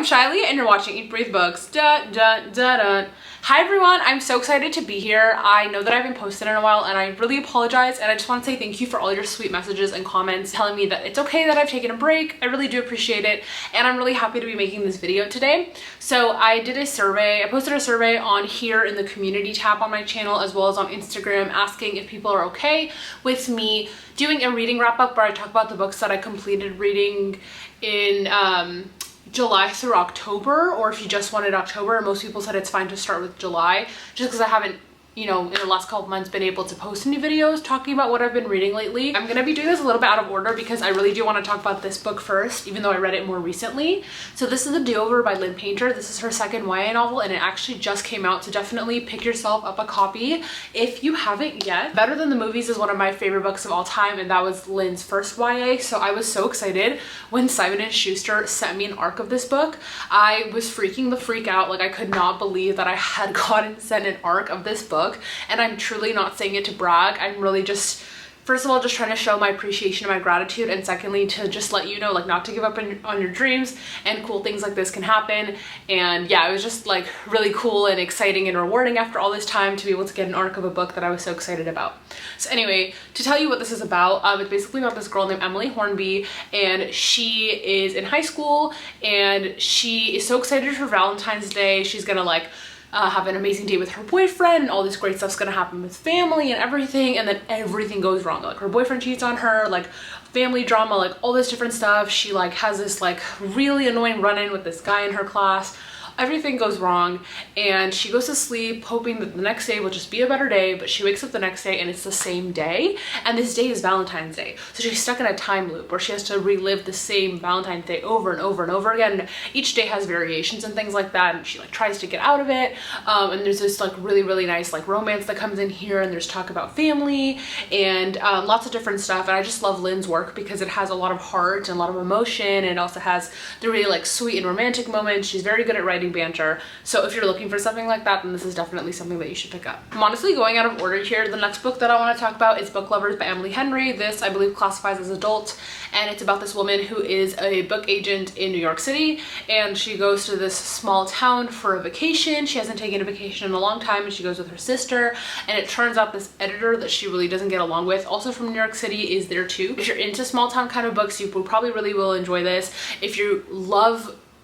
Shaily and you're watching Eat Breathe Books. Hi everyone, I'm so excited to be here. I know that I haven't posted in a while and I really apologize, and I just want to say thank you for all your sweet messages and comments telling me that it's okay that I've taken a break. I really do appreciate it, and I'm really happy to be making this video today. So I did a survey, I posted a survey on here in the community tab on my channel as well as on Instagram, asking if people are okay with me doing a reading wrap up where I talk about the books that I completed reading in July through October, or if you just wanted October. Most people said it's fine to start with July, just because I haven't, you know, in the last couple months been able to post any videos talking about what I've been reading lately. I'm gonna be doing this a little bit out of order because I really do want to talk about this book first, even though I read it more recently. So this is The Do-Over by Lynn Painter. This is her second YA novel and it actually just came out, so definitely pick yourself up a copy if you haven't yet. Better Than the Movies is one of my favorite books of all time, and that was Lynn's first YA, so I was so excited when Simon & Schuster sent me an arc of this book. I was freaking the freak out. Like, I could not believe that I had gotten sent an arc of this book. And I'm truly not saying it to brag. I'm really just, first of all, just trying to show my appreciation and my gratitude, and secondly, to just let you know, like, not to give up on your dreams, and cool things like this can happen. And yeah, it was just like really cool and exciting and rewarding after all this time to be able to get an arc of a book that I was so excited about. So anyway, to tell you what this is about, it's basically about this girl named Emily Hornby, and she is in high school and she is so excited for Valentine's Day. She's gonna like have an amazing day with her boyfriend, and all this great stuff's gonna happen with family and everything, and then everything goes wrong. Like, her boyfriend cheats on her, like family drama, like all this different stuff. She like has this like really annoying run-in with this guy in her class. Everything goes wrong, and she goes to sleep hoping that the next day will just be a better day, but she wakes up the next day and it's the same day, and this day is Valentine's Day. So she's stuck in a time loop where she has to relive the same Valentine's Day over and over and over again. And each day has variations and things like that, and she like tries to get out of it. And there's this like really nice like romance that comes in here, and there's talk about family and lots of different stuff. And I just love Lynn's work because it has a lot of heart and a lot of emotion, and it also has the really like sweet and romantic moments. She's very good at writing banter, so if you're looking for something like that, then this is definitely something that you should pick up. I'm honestly going out of order here. The next book that I want to talk about is Book Lovers by Emily Henry. This, I believe, classifies as adult, and it's about this woman who is a book agent in New York City, and she goes to this small town for a vacation. She hasn't taken a vacation in a long time, and she goes with her sister, and it turns out this editor that she really doesn't get along with, also from New York City, is there too. If you're into small town kind of books, you probably really will enjoy this.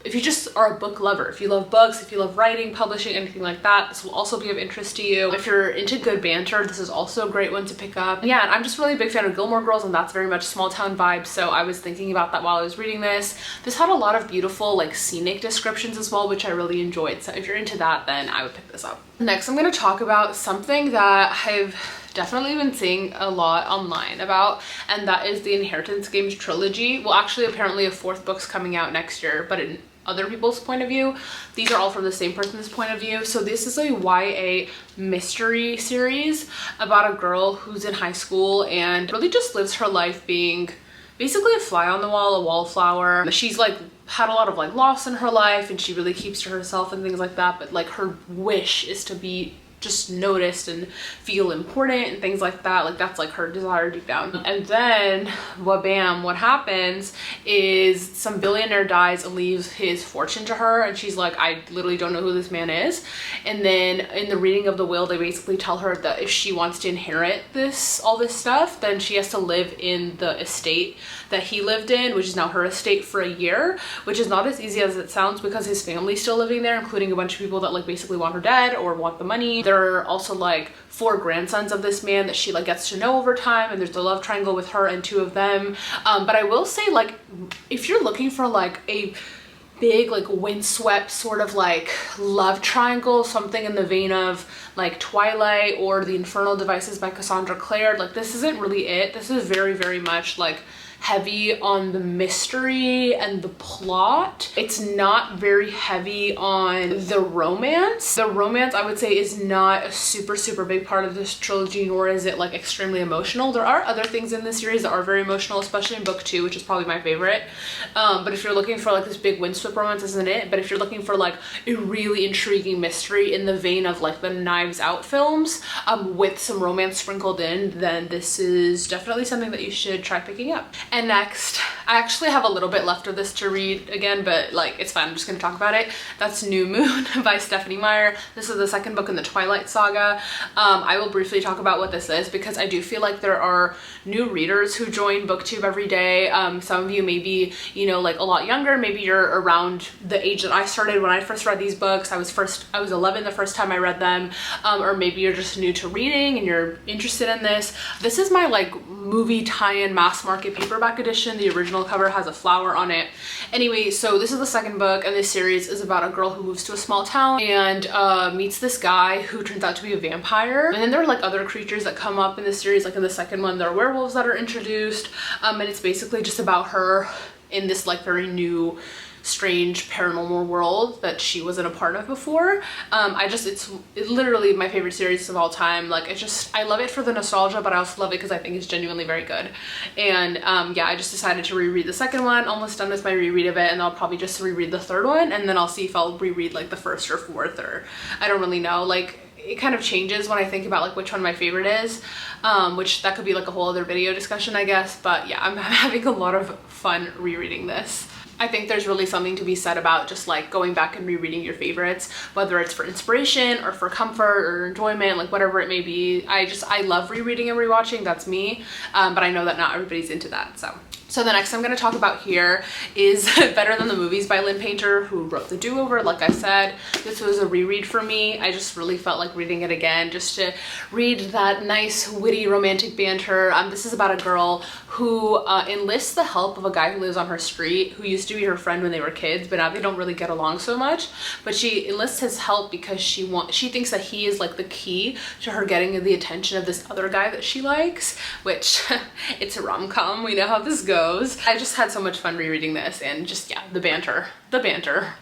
If you just are a book lover, if you love books, if you love writing, publishing, anything like that, this will also be of interest to you. If you're into good banter, this is also a great one to pick up. Yeah, and I'm just really a big fan of Gilmore Girls, and that's very much small town vibes, so I was thinking about that while I was reading this. This had a lot of beautiful like scenic descriptions as well, which I really enjoyed, so if you're into that, then I would pick this up. Next, I'm going to talk about something that I've definitely been seeing a lot online about, and that is the Inheritance Games trilogy. Well, actually, apparently a fourth book's coming out next year, but in other people's point of view. These are all from the same person's point of view. So this is a YA mystery series about a girl who's in high school and really just lives her life being basically a fly on the wall, a wallflower. She's like had a lot of like loss in her life, and she really keeps to herself and things like that, but like her wish is to be just noticed and feel important and things like that. Like, that's like her desire deep down. And then what happens is some billionaire dies and leaves his fortune to her, and she's like, I literally don't know who this man is. And then in the reading of the will, they basically tell her that if she wants to inherit all this stuff, then she has to live in the estate that he lived in, which is now her estate, for a year, which is not as easy as it sounds because his family's still living there, including a bunch of people that like basically want her dead or want the money. There are also like 4 grandsons of this man that she like gets to know over time, and there's the love triangle with her and 2 of them. But I will say, like, if you're looking for like a big like windswept sort of like love triangle, something in the vein of like Twilight or The Infernal Devices by Cassandra Clare, like, this isn't really it. This is very much like heavy on the mystery and the plot. It's not very heavy on the romance. The romance, I would say, is not a super big part of this trilogy, nor is it like extremely emotional. There are other things in this series that are very emotional, especially in book 2, which is probably my favorite. But if you're looking for like this big windswept romance, isn't it? But if you're looking for like a really intriguing mystery in the vein of like the Knives Out films, with some romance sprinkled in, then this is definitely something that you should try picking up. And next, I actually have a little bit left of this to read again, but like it's fine, I'm just gonna talk about it. That's New Moon by Stephanie Meyer. This is the second book in the Twilight Saga. I will briefly talk about what this is because I do feel like there are new readers who join booktube every day. Some of you may be, you know, like a lot younger, maybe you're around the age that I started when I first read these books. I was 11 the first time I read them, or maybe you're just new to reading and you're interested in this. This is my like movie tie-in mass market paperback edition. The original cover has a flower on it. Anyway, so this is the second book, and this series is about a girl who moves to a small town and meets this guy who turns out to be a vampire. And then there are like other creatures that come up in this series. Like in the second one, there are werewolves that are introduced, and it's basically just about her in this like very new, strange paranormal world that she wasn't a part of before. It's literally my favorite series of all time. Like I love it for the nostalgia, but I also love it because I think it's genuinely very good. And yeah, I just decided to reread the second one. Almost done with my reread of it, and I'll probably just reread the third one, and then I'll see if I'll reread like the first or fourth, or I don't really know. Like it kind of changes when I think about like which one my favorite is, which that could be like a whole other video discussion, I guess. But yeah, I'm having a lot of fun rereading this. I think there's really something to be said about just like going back and rereading your favorites, whether it's for inspiration or for comfort or enjoyment, like whatever it may be. I love rereading and rewatching, that's me, but I know that not everybody's into that. So the next I'm going to talk about here is Better Than the Movies by Lynn Painter, who wrote The Do-Over. Like I said, this was a reread for me. I just really felt like reading it again, just to read that nice, witty, romantic banter. This is about a girl who enlists the help of a guy who lives on her street, who used to be her friend when they were kids, but now they don't really get along so much. But she enlists his help because she thinks that he is like the key to her getting the attention of this other guy that she likes, which it's a rom-com. We know how this goes. I just had so much fun rereading this, and just, yeah, the banter,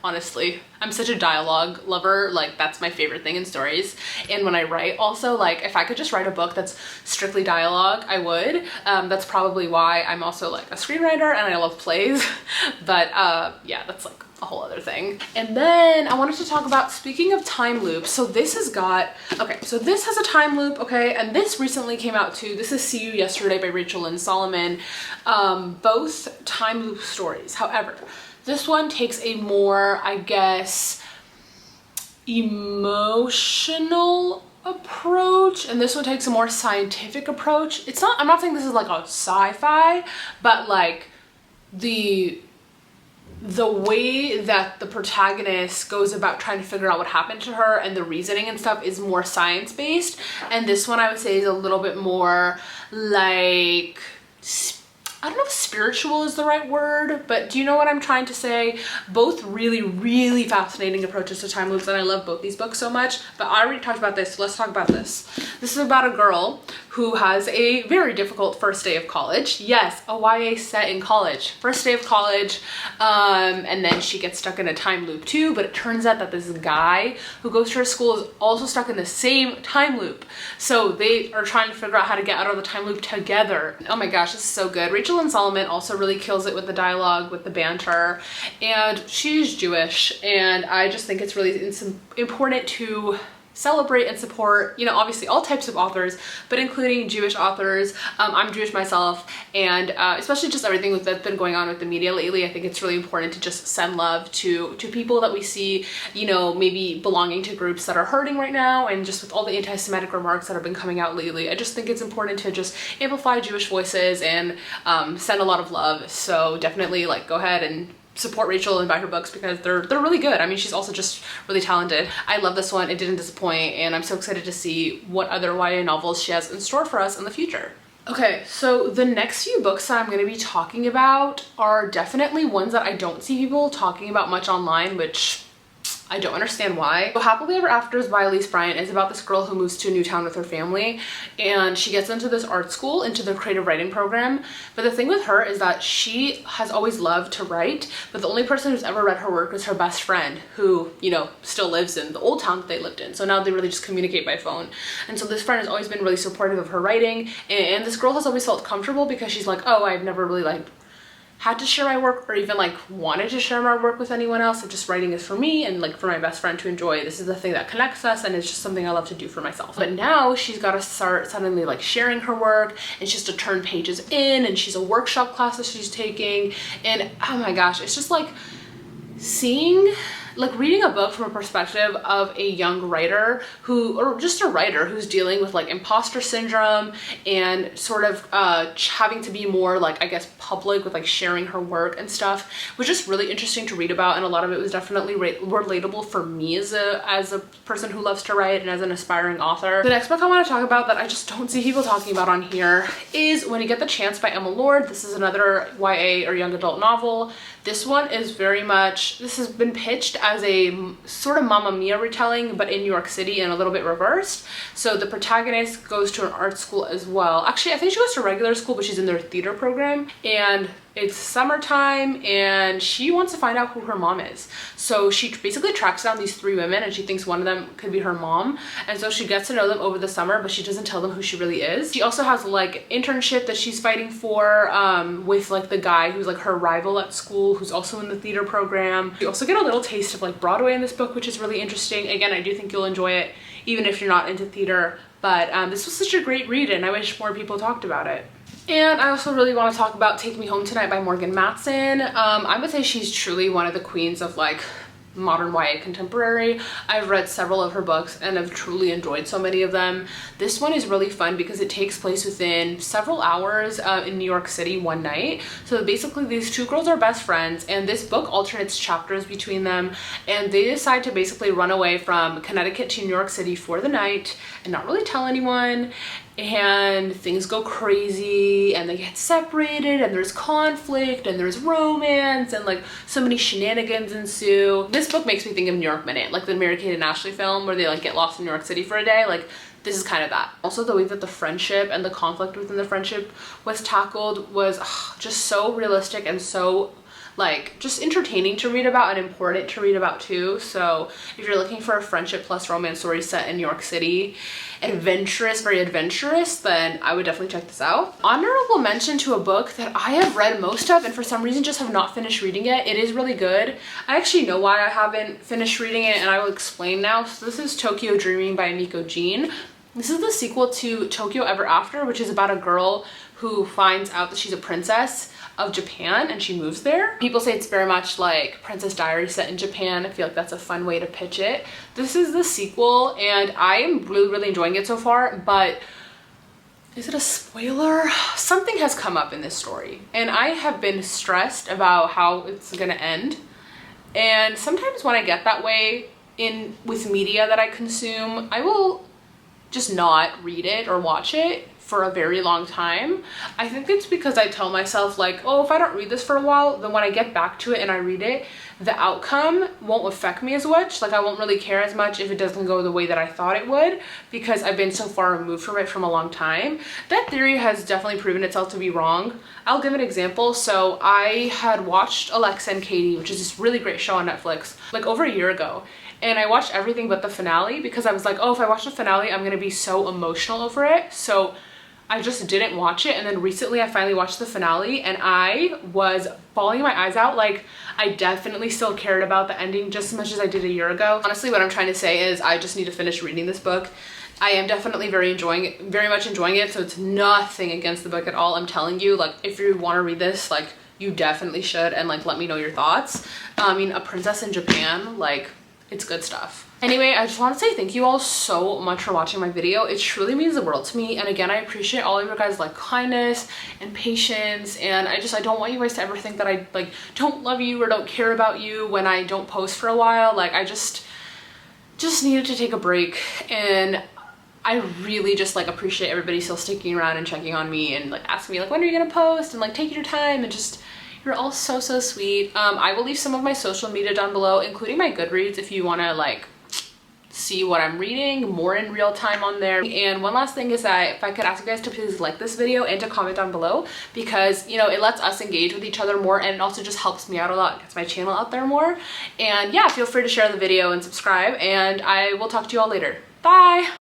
honestly. I'm such a dialogue lover. Like that's my favorite thing in stories. And when I write also, like if I could just write a book that's strictly dialogue, I would. That's probably why I'm also like a screenwriter and I love plays. But yeah, that's like a whole other thing. And then I wanted to talk about, speaking of time loops, so this has a time loop, okay, and this recently came out too. This is See You Yesterday by Rachel Lynn Solomon. Both time loop stories. However, this one takes a more, I guess, emotional approach, and this one takes a more scientific approach. I'm not saying this is like a sci-fi, but like the way that the protagonist goes about trying to figure out what happened to her and the reasoning and stuff is more science-based. And this one I would say is a little bit more like, I don't know if spiritual is the right word, but do you know what I'm trying to say? Both really, really fascinating approaches to time loops, and I love both these books so much. But I already talked about this, so let's talk about this. This is about a girl who has a very difficult first day of college. Yes, a YA set in college. First day of college, and then she gets stuck in a time loop too, but it turns out that this guy who goes to her school is also stuck in the same time loop. So they are trying to figure out how to get out of the time loop together. Oh my gosh, this is so good. Rachel Lynn Solomon also really kills it with the dialogue, with the banter, and she's Jewish, and I just think it's really important to celebrate and support, you know, obviously all types of authors, but including Jewish authors. I'm Jewish myself, and especially just everything that's been going on with the media lately, I think it's really important to just send love to people that we see, you know, maybe belonging to groups that are hurting right now, and just with all the anti-Semitic remarks that have been coming out lately, I just think it's important to just amplify Jewish voices and send a lot of love. So definitely like go ahead and support Rachel and buy her books because they're really good. I mean, she's also just really talented. I love this one. It didn't disappoint, and I'm so excited to see what other YA novels she has in store for us in the future. Okay, so the next few books that I'm going to be talking about are definitely ones that I don't see people talking about much online, which I don't understand why. So Happily Ever Afters by Elise Bryant is about this girl who moves to a new town with her family, and she gets into this art school, into the creative writing program. But the thing with her is that she has always loved to write, but the only person who's ever read her work is her best friend, who, you know, still lives in the old town that they lived in. So now they really just communicate by phone. And so this friend has always been really supportive of her writing, and this girl has always felt comfortable because she's like, oh, I've never really like had to share my work or even like wanted to share my work with anyone else. Just writing is for me and like for my best friend to enjoy. This is the thing that connects us, and it's just something I love to do for myself. But now she's got to start suddenly like sharing her work, and she has to turn pages in, and she's a workshop class that she's taking, and oh my gosh, it's just like reading a book from a perspective of a young writer or just a writer who's dealing with like imposter syndrome and sort of having to be more like, I guess, public with like sharing her work and stuff was just really interesting to read about, and a lot of it was definitely relatable for me as a person who loves to write and as an aspiring author. The next book I want to talk about that I just don't see people talking about on here is When You Get the Chance by Emma Lord. This is another YA or young adult novel. This one is very much, this has been pitched as a sort of Mamma Mia retelling, but in New York City and a little bit reversed. So the protagonist goes to an art school as well. Actually, I think she goes to regular school, but she's in their theater program, and it's summertime and she wants to find out who her mom is. So she basically tracks down these 3 women, and she thinks one of them could be her mom. And so she gets to know them over the summer, but she doesn't tell them who she really is. She also has like an internship that she's fighting for with like the guy who's like her rival at school, who's also in the theater program. You also get a little taste of like Broadway in this book, which is really interesting. Again, I do think you'll enjoy it even if you're not into theater, but this was such a great read, and I wish more people talked about it. And I also really want to talk about Take Me Home Tonight by Morgan Matson. I would say she's truly one of the queens of like modern YA contemporary. I've read several of her books and have truly enjoyed so many of them. This one is really fun because it takes place within several hours in New York City one night. So basically these 2 girls are best friends, and this book alternates chapters between them, and they decide to basically run away from Connecticut to New York City for the night and not really tell anyone. And things go crazy, and they get separated, and there's conflict, and there's romance, and like so many shenanigans ensue. This book makes me think of New York Minute, like the Mary-Kate and Ashley film where they like get lost in New York City for a day. Like this is kind of that. Also, the way that the friendship and the conflict within the friendship was tackled was just so realistic and so like just entertaining to read about and important to read about too. So if you're looking for a friendship plus romance story set in New York City, very adventurous, then I would definitely check this out. Honorable mention to a book that I have read most of and for some reason just have not finished reading it. It is really good. I actually know why I haven't finished reading it, and I will explain now. So this is Tokyo Dreaming by Miko Jean. This is the sequel to Tokyo Ever After, which is about a girl who finds out that she's a princess of Japan and she moves there. People say it's very much like Princess Diaries set in Japan. I feel like that's a fun way to pitch it. This is the sequel, and I am really enjoying it so far, but is it a spoiler? Something has come up in this story, and I have been stressed about how it's gonna end. And sometimes when I get that way with media that I consume, I will just not read it or watch it for a very long time. I think it's because I tell myself like, oh, if I don't read this for a while, then when I get back to it and I read it, the outcome won't affect me as much. Like I won't really care as much if it doesn't go the way that I thought it would, because I've been so far removed from it from a long time. That theory has definitely proven itself to be wrong. I'll give an example. So I had watched Alexa and Katie, which is this really great show on Netflix, like over a year ago. And I watched everything but the finale because I was like, oh, if I watch the finale, I'm gonna be so emotional over it. So I just didn't watch it, and then recently I finally watched the finale and I was bawling my eyes out. Like I definitely still cared about the ending just as much as I did a year ago. Honestly, what I'm trying to say is I just need to finish reading this book. I am definitely very much enjoying it, so it's nothing against the book at all. I'm telling you, like if you want to read this, like you definitely should, and like let me know your thoughts. I mean, a princess in Japan, like it's good stuff. Anyway, I just want to say thank you all so much for watching my video. It truly means the world to me, and again, I appreciate all of your guys' like kindness and patience, and I don't want you guys to ever think that I like don't love you or don't care about you when I don't post for a while. Like I just needed to take a break, and I really just like appreciate everybody still sticking around and checking on me and like asking me like when are you gonna post, and like taking your time, and just you're all so sweet. I will leave some of my social media down below, including my Goodreads, if you want to like see what I'm reading more in real time on there. And one last thing is that if I could ask you guys to please like this video and to comment down below, because you know it lets us engage with each other more, and it also just helps me out a lot, gets my channel out there more. And yeah, feel free to share the video and subscribe, and I will talk to you all later. Bye.